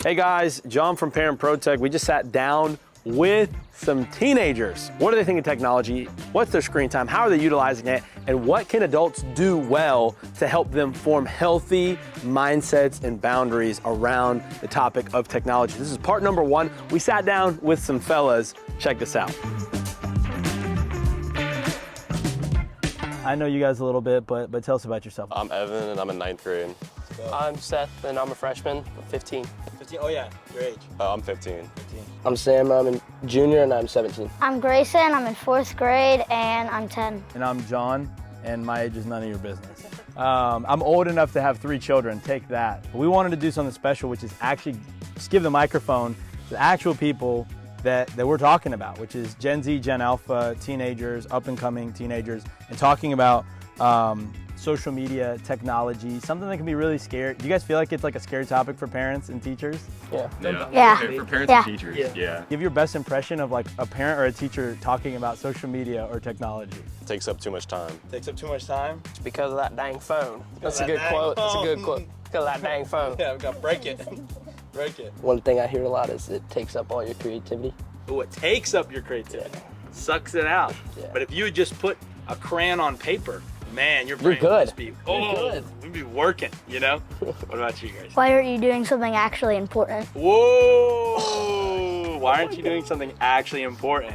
Hey guys, John from ProTech. We just sat down with some teenagers. What do they think of technology? What's their screen time? How are they utilizing it? And what can adults do well to help them form healthy mindsets and boundaries around the topic of technology? This is part number 1. We sat down with some fellas. Check this out. I know you guys a little bit, but tell us about yourself. I'm Evan, and I'm in 9th grade. I'm Seth, and I'm a freshman. I'm 15. 15? Oh yeah, your age. I'm 15. I'm Sam, I'm a junior, and I'm 17. I'm Grayson, I'm in 4th grade, and I'm 10. And I'm John, and my age is none of your business. I'm old enough to have 3 children, take that. But we wanted to do something special, which is actually just give the microphone to the actual people that we're talking about, which is Gen Z, Gen Alpha, teenagers, up-and-coming teenagers, and talking about social media, technology, something that can be really scary. Do you guys feel like it's like a scary topic for parents and teachers? Yeah. Yeah. For parents Yeah. and teachers, yeah. Give your best impression of like a parent or a teacher talking about social media or technology. It takes up too much time. Takes up too much time? It's because of that dang phone. That's a that good dang quote. That's a good phone. quote. Because of that dang phone. Yeah, we gotta break it. Break it. One thing I hear a lot is it takes up all your creativity. Oh, it takes up your creativity. Sucks it out. Yeah. But if you would just put a crayon on paper, man, your brain You're would good. just be, good. we'd be working, you know? What about you guys? Why aren't you doing something actually important? Whoa! Why aren't you doing something actually important?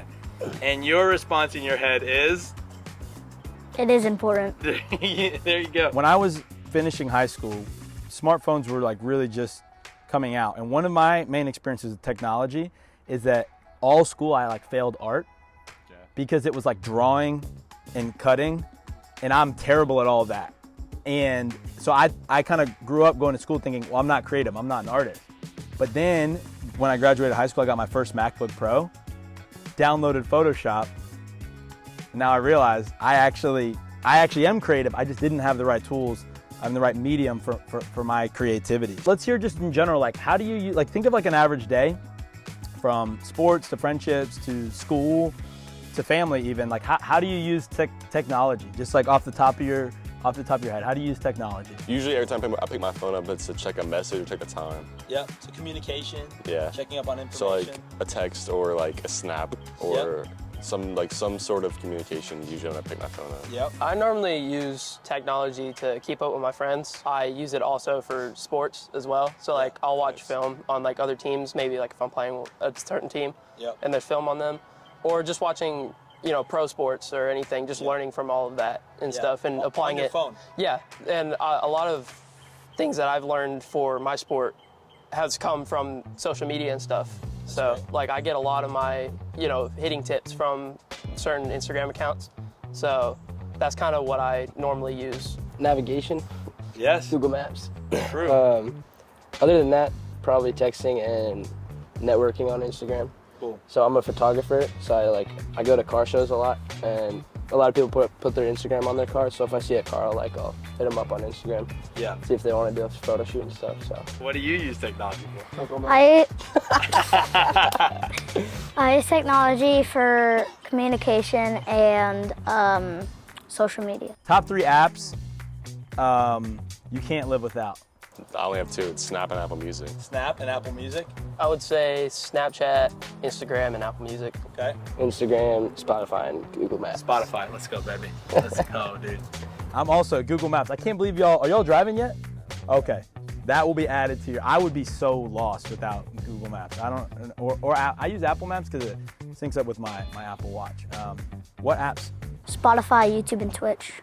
And your response in your head is? It is important. There you go. When I was finishing high school, smartphones were like really just coming out. And one of my main experiences with technology is that all school I like failed art because it was like drawing and cutting, and I'm terrible at all of that. And so I kind of grew up going to school thinking, well, I'm not creative, I'm not an artist. But then when I graduated high school, I got my first MacBook Pro, downloaded Photoshop. Now I realize I actually am creative. I just didn't have the right tools and the right medium for my creativity. Let's hear just in general, like how do you like think of like an average day from sports to friendships to school to family even, like how do you use technology? Just like off the top of your head, how do you use technology? Usually every time I pick my phone up, it's to check a message or check the time. Yep, so communication, Yeah. checking up on So information. like a text or like a snap or some sort of communication usually when I pick my phone up. Yep. I normally use technology to keep up with my friends. I use it also for sports as well. So like I'll watch film on like other teams, maybe like if I'm playing a certain team Yep. and there's film on them, or just watching, you know, pro sports or anything, just learning from all of that and stuff and applying on your it. phone. Yeah, and a lot of things that I've learned for my sport has come from social media and stuff. So like I get a lot of my, you know, hitting tips from certain Instagram accounts. So that's kind of what I normally use. Navigation, Yes. Google Maps. True. Other than that, probably texting and networking on Instagram. Cool. So I'm a photographer, so I go to car shows a lot, and a lot of people put their Instagram on their car. So if I see a car, I'll hit them up on Instagram, Yeah. see if they want to do a photo shoot and stuff. So What do you use technology for? I use technology for communication and social media. Top 3 apps you can't live without. I only have 2. It's Snap and Apple Music. Snap and Apple Music. I would say Snapchat, Instagram, and Apple Music. Okay. Instagram, Spotify, and Google Maps. Spotify. Let's go, baby. Let's go, dude. I'm also Google Maps. I can't believe are y'all driving yet? Okay. That will be added to I would be so lost without Google Maps. I use Apple Maps because it syncs up with my Apple Watch. What apps? Spotify, YouTube, and Twitch.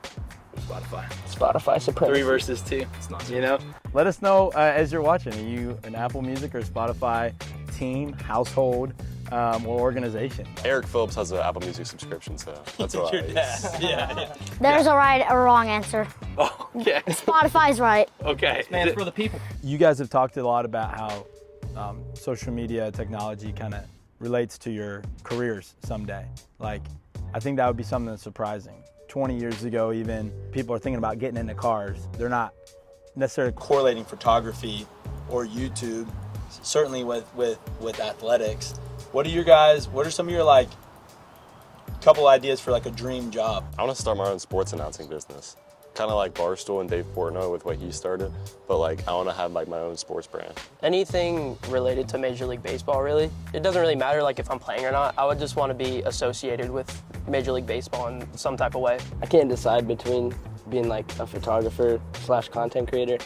Spotify supremacy. 3 versus 2. It's not, you know? Let us know as you're watching. Are you an Apple Music or Spotify team, household, or organization? Eric Phillips has an Apple Music subscription, so that's what I use. Yeah. There's a right or wrong answer. Oh, okay. Spotify's right. Okay. Man, for the people. You guys have talked a lot about how social media technology kind of relates to your careers someday. Like, I think that would be something that's surprising. 20 years ago even, people are thinking about getting into cars. They're not necessarily correlating photography or YouTube, certainly with athletics. What are some of your couple ideas for like a dream job? I want to start my own sports announcing business. kind of like Barstool and Dave Portnoy with what he started, but like I want to have like my own sports brand. Anything related to Major League Baseball, really. It doesn't really matter like if I'm playing or not. I would just want to be associated with Major League Baseball in some type of way. I can't decide between being like a photographer / content creator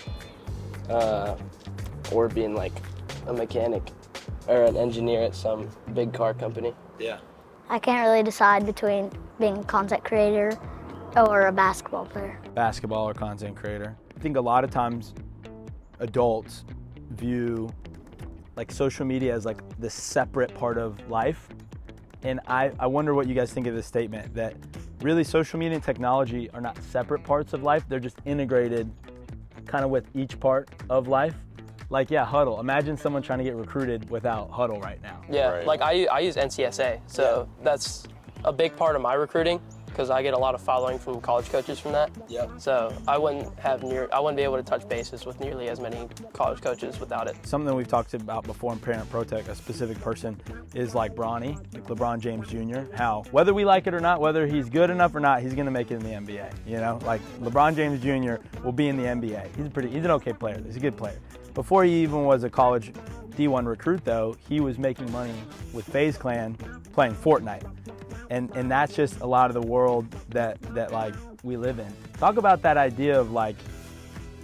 or being like a mechanic or an engineer at some big car company. Yeah. I can't really decide between being a content creator or a basketball player. Basketball or content creator. I think a lot of times adults view like social media as like this separate part of life. And I wonder what you guys think of this statement that really social media and technology are not separate parts of life. They're just integrated kind of with each part of life. Like, yeah, Huddle. Imagine someone trying to get recruited without Huddle right now. Yeah, Right. like I use NCSA, so that's a big part of my recruiting because I get a lot of following from college coaches from that. Yep. So I wouldn't be able to touch bases with nearly as many college coaches without it. Something we've talked about before in Parent ProTech, a specific person is like Bronny, like LeBron James Jr. How, whether we like it or not, whether he's good enough or not, he's going to make it in the NBA. You know, like LeBron James Jr. will be in the NBA. He's an okay player. He's a good player. Before he even was a college D1 recruit, though, he was making money with FaZe Clan playing Fortnite. And that's just a lot of the world that like we live in. Talk about that idea of like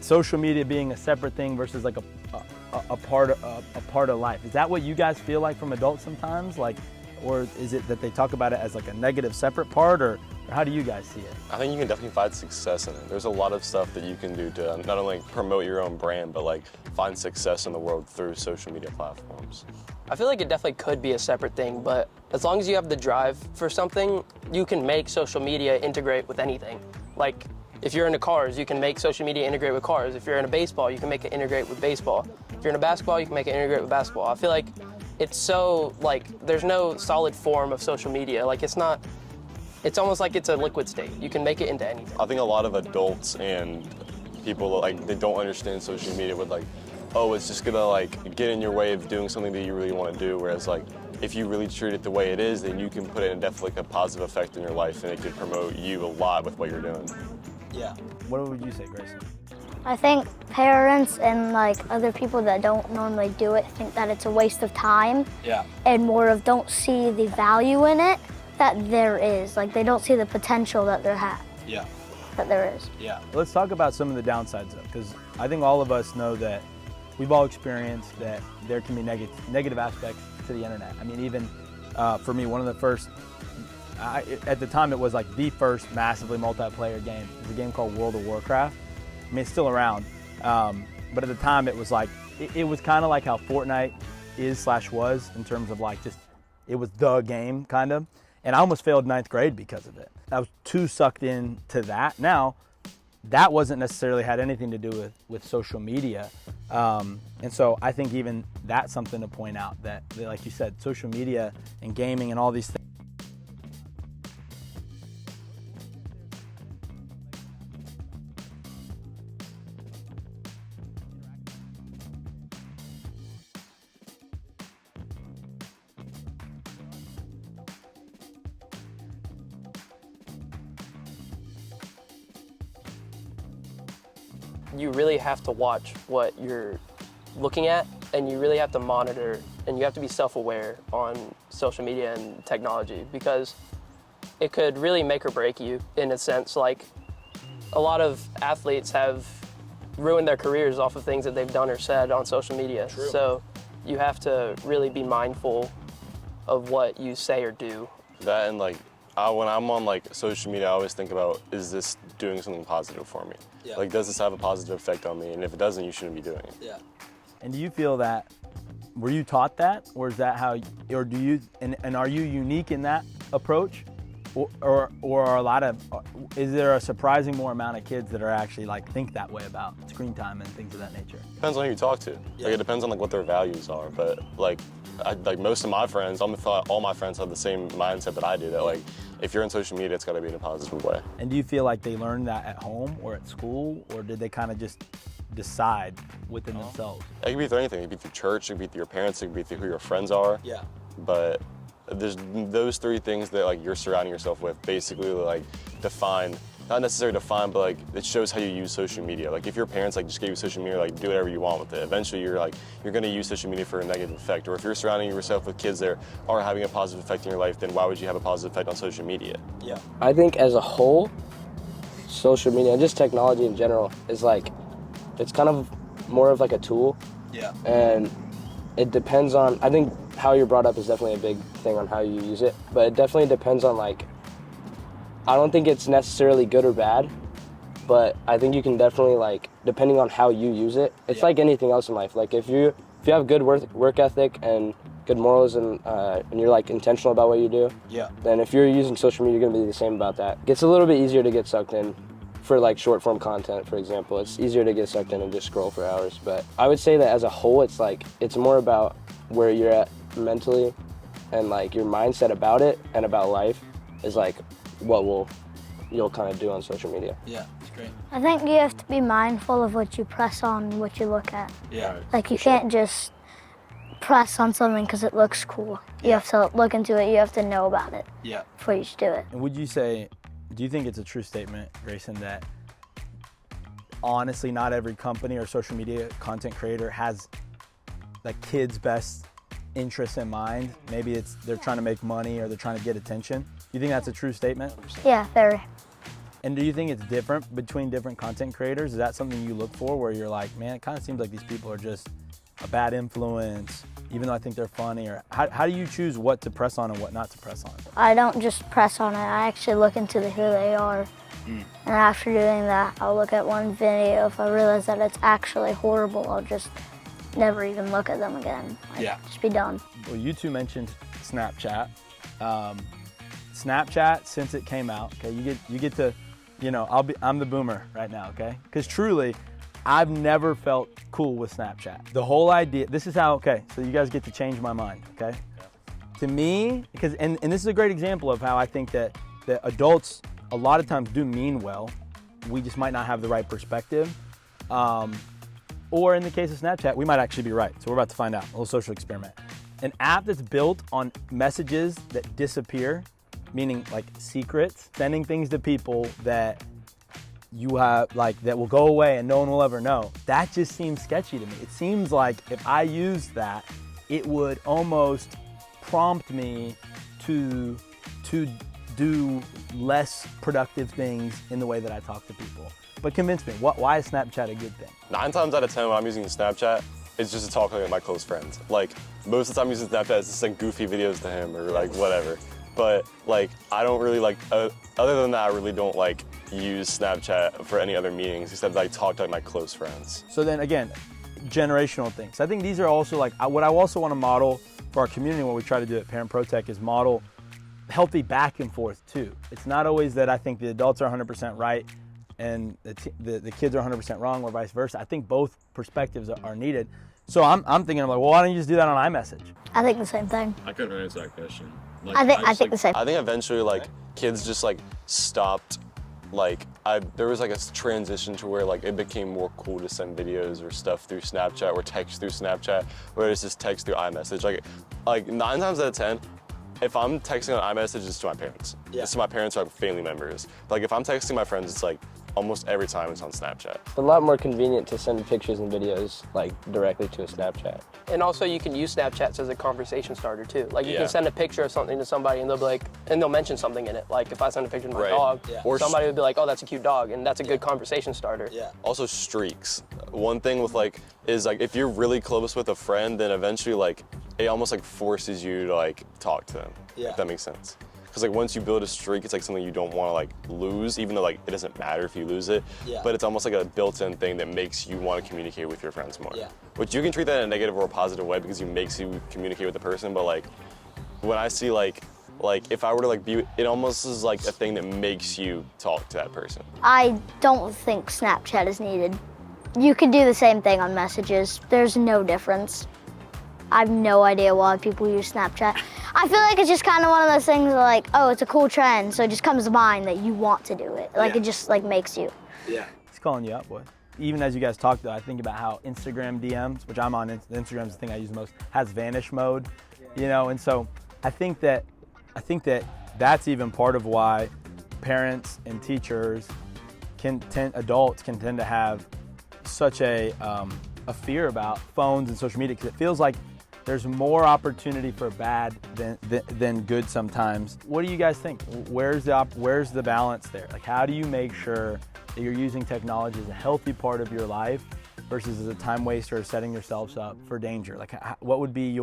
social media being a separate thing versus like a part of life. Is that what you guys feel like from adults sometimes? Like, or is it that they talk about it as like a negative separate part, or how do you guys see it? I think you can definitely find success in it. There's a lot of stuff that you can do to not only promote your own brand, but like find success in the world through social media platforms. I feel like it definitely could be a separate thing, but as long as you have the drive for something, you can make social media integrate with anything. Like, if you're into cars, you can make social media integrate with cars. If you're into baseball, you can make it integrate with baseball. If you're into basketball, you can make it integrate with basketball. I feel like it's so, like, there's no solid form of social media. Like, it's almost like it's a liquid state. You can make it into anything. I think a lot of adults and people like they don't understand social media with like, oh, it's just gonna like get in your way of doing something that you really want to do. Whereas like if you really treat it the way it is, then you can put it in definitely like a positive effect in your life, and it could promote you a lot with what you're doing. Yeah. What would you say, Grayson? I think parents and like other people that don't normally do it think that it's a waste of time. Yeah. And more of don't see the value in it that there is. Like they don't see the potential that Yeah. that there is. Yeah. Let's talk about some of the downsides though, because I think all of us know that we've all experienced that there can be negative aspects to the internet. I mean, even for me, one of the first, at the time it was like the first massively multiplayer game. It was a game called World of Warcraft. I mean, it's still around, but at the time it was like, it was kind of like how Fortnite was in terms of like just, it was the game kind of. And I almost failed 9th grade because of it. I was too sucked into that. Now, that wasn't necessarily had anything to do with social media. And so I think even that's something to point out that, like you said, social media and gaming and all these things. You really have to watch what you're looking at, and you really have to monitor, and you have to be self-aware on social media and technology, because it could really make or break you in a sense. Like, a lot of athletes have ruined their careers off of things that they've done or said on social media. True. So you have to really be mindful of what you say or do. That and like when I'm on like social media, I always think about, is this doing something positive for me? Yeah. Like, does this have a positive effect on me? And if it doesn't, you shouldn't be doing it. Yeah. And do you feel that, were you taught that, or is that how, or do you, and are you unique in that approach? Or are a lot of, is there a surprising more amount of kids that are actually like think that way about screen time and things of that nature? Depends on who you talk to. Yeah. Like, it depends on like what their values are. But like most of my friends, all my friends have the same mindset that I do. That like, if you're on social media, it's got to be in a positive way. And do you feel like they learned that at home or at school, or did they kind of just decide within themselves? It can be through anything. It can be through church. It can be through your parents. It can be through who your friends are. Yeah. But there's those three things that like you're surrounding yourself with basically like define not necessarily define, but like it shows how you use social media. Like if your parents like just gave you social media, like do whatever you want with it, eventually you're gonna use social media for a negative effect. Or if you're surrounding yourself with kids that are having a positive effect in your life, then why would you have a positive effect on social media? Yeah. I think as a whole, social media and just technology in general is like, it's kind of more of like a tool. Yeah. And it depends on, I think how you're brought up is definitely a big thing on how you use it, but it definitely depends on like, I don't think it's necessarily good or bad, but I think you can definitely like, depending on how you use it, it's like anything else in life. Like if you have good work ethic and good morals and you're like intentional about what you do, then if you're using social media, you're gonna be the same about that. It gets a little bit easier to get sucked in for like short form content, for example. It's easier to get sucked in and just scroll for hours. But I would say that as a whole, it's like, it's more about where you're at mentally and like your mindset about it and about life is like what you'll kind of do on social media. Yeah, it's great. I think you have to be mindful of what you press on and what you look at. Yeah. Like you can't just press on something because it looks cool. You have to look into it, you have to know about it before you should do it. And would you say, do you think it's a true statement, Grayson, that honestly not every company or social media content creator has like kids' best interests in mind? Maybe it's they're trying to make money or they're trying to get attention. Do you think that's a true statement? Yeah, very. And do you think it's different between different content creators? Is that something you look for where you're like, man, it kind of seems like these people are just a bad influence, even though I think they're funny? Or how do you choose what to press on and what not to press on? I don't just press on it, I actually look into who they are. And after doing that, I'll look at one video. If I realize that it's actually horrible, I'll just never even look at them again. Just be done. Well, you two mentioned Snapchat. Snapchat, since it came out, okay, you get to, you know, I'm the boomer right now, okay? Because truly, I've never felt cool with Snapchat. The whole idea, this is how, okay, so you guys get to change my mind, okay? To me, because, and this is a great example of how I think that adults a lot of times do mean well. We just might not have the right perspective. Or in the case of Snapchat, we might actually be right. So we're about to find out, a little social experiment. An app that's built on messages that disappear, meaning like secrets, sending things to people that you have, like, that will go away and no one will ever know. That just seems sketchy to me. It seems like if I used that, it would almost prompt me to do less productive things in the way that I talk to people. But convince me, why is Snapchat a good thing? 9 times out of 10 when I'm using Snapchat, it's just to talk with my close friends. Like most of the time I'm using Snapchat, it's just like goofy videos to him or like whatever. But like, I don't really like, other than that, I really don't like use Snapchat for any other meetings except like talk to like my close friends. So then again, generational things. I think these are also like, what I also want to model for our community, what we try to do at ProTech is model healthy back and forth too. It's not always that I think the adults are 100% right and the kids are 100% wrong or vice versa. I think both perspectives are needed. So I'm thinking, I'm like, well, why don't you just do that on iMessage? I think the same thing. I couldn't answer that question. Like, I think the same. I think eventually like kids just like stopped, like there was like a transition to where like it became more cool to send videos or stuff through Snapchat or text through Snapchat, where it's just text through iMessage. Like 9 times out of 10, if I'm texting on iMessage, it's to my parents. It's to my parents or like family members. Like if I'm texting my friends, it's like almost every time it's on Snapchat. It's a lot more convenient to send pictures and videos like directly to a Snapchat. And also you can use Snapchats as a conversation starter too. Like you can send a picture of something to somebody and they'll be like, and they'll mention something in it. Like if I send a picture of my dog, Or somebody would be like, oh, that's a cute dog. And that's a good conversation starter. Also streaks. One thing with like, is like if you're really close with a friend, then eventually like, it almost like forces you to like talk to them. If that makes sense. Because like once you build a streak, it's like something you don't want to like lose, even though like it doesn't matter if you lose it. But it's almost like a built-in thing that makes you want to communicate with your friends more. Which you can treat that in a negative or a positive way because it makes you communicate with the person. But like when I see like if I were to like be, it almost is like a thing that makes you talk to that person. I don't think Snapchat is needed. You can do the same thing on messages. There's no difference. I have no idea why people use Snapchat. I feel like it's just kind of one of those things that like, oh, it's a cool trend, so it just comes to mind that you want to do it. Like it just like makes you. It's calling you out, boy. Even as you guys talk though, I think about how Instagram DMs, which I'm on, Instagram's the thing I use most, has vanish mode, you know, and so I think that that's even part of why parents and teachers adults can tend to have such a fear about phones and social media because it feels like there's more opportunity for bad than good sometimes. What do you guys think? Where's the balance there? Like, how do you make sure that you're using technology as a healthy part of your life versus as a time waster or setting yourselves up for danger? Like, what would be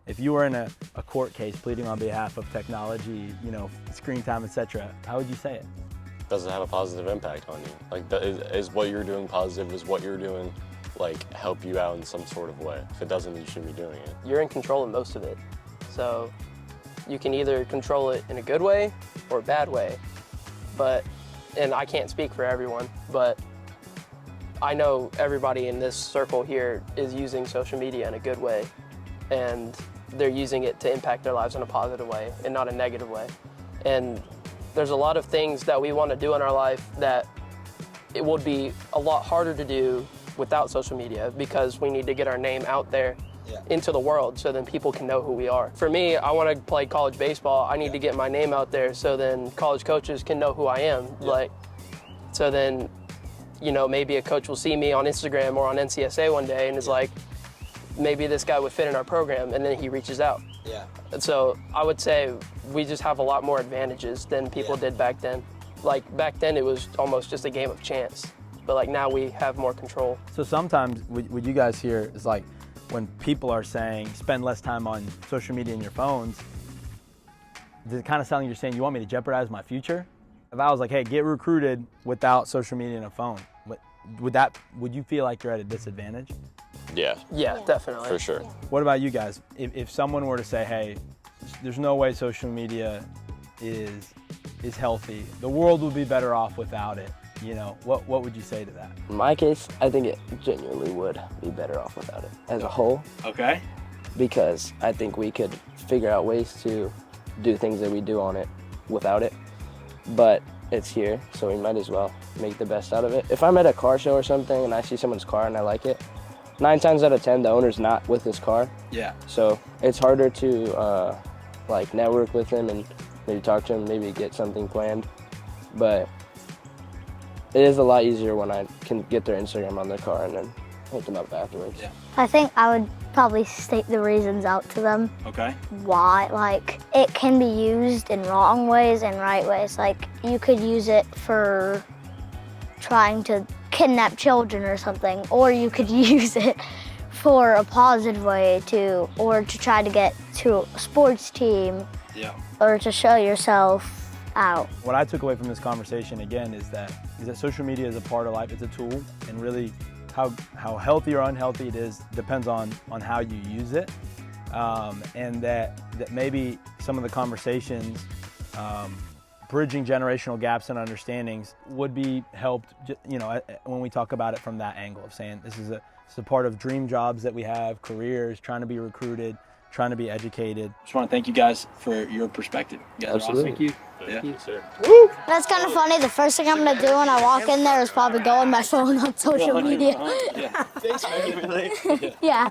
if you were in a court case pleading on behalf of technology, screen time, etc., how would you say it? Does it have a positive impact on you? Like, is what you're doing positive? Is what you're doing help you out in some sort of way? If it doesn't, you shouldn't be doing it. You're in control of most of it. So you can either control it in a good way or a bad way. And I can't speak for everyone, but I know everybody in this circle here is using social media in a good way, and they're using it to impact their lives in a positive way and not a negative way. And there's a lot of things that we want to do in our life that it would be a lot harder to do without social media because we need to get our name out there into the world so then people can know who we are. For me, I want to play college baseball. I need to get my name out there so then college coaches can know who I am. So then, maybe a coach will see me on Instagram or on NCSA one day and is like, maybe this guy would fit in our program, and then he reaches out. Yeah. And so I would say we just have a lot more advantages than people did back then. Like back then it was almost just a game of chance, but now we have more control. So sometimes what you guys hear is like when people are saying spend less time on social media and your phones, does it kind of sound like you're saying you want me to jeopardize my future? If I was like, hey, get recruited without social media and a phone, would you feel like you're at a disadvantage? Yeah. Yeah, definitely. For sure. What about you guys? If someone were to say, hey, there's no way social media is healthy, the world would be better off without it, what would you say to that? In my case, I think it genuinely would be better off without it as a whole. Okay. Because I think we could figure out ways to do things that we do on it without it. But it's here, so we might as well make the best out of it. If I'm at a car show or something and I see someone's car and I like it, 9 times out of 10, the owner's not with his car. Yeah. So it's harder to network with him and maybe talk to him, maybe get something planned. But it is a lot easier when I can get their Instagram on their car and then hook them up afterwards. Yeah. I think I would probably state the reasons out to them. Okay. Why, it can be used in wrong ways and right ways. You could use it for trying to kidnap children or something, or you could use it for a positive way to try to get to a sports team. Yeah. Or to show yourself out. What I took away from this conversation again is that social media is a part of life. It's a tool, and really how healthy or unhealthy it is depends on how you use it, and that maybe some of the conversations bridging generational gaps and understandings would be helped, when we talk about it from that angle of saying this is a part of dream jobs that we have, careers, trying to be recruited, trying to be educated. Just want to thank you guys for your perspective. You guys Absolutely. are awesome. Thank you. Thank you, sir. That's kind of funny. The first thing I'm gonna do when I walk in there is probably go on my phone on social media. Yeah. Thanks, man. Yeah.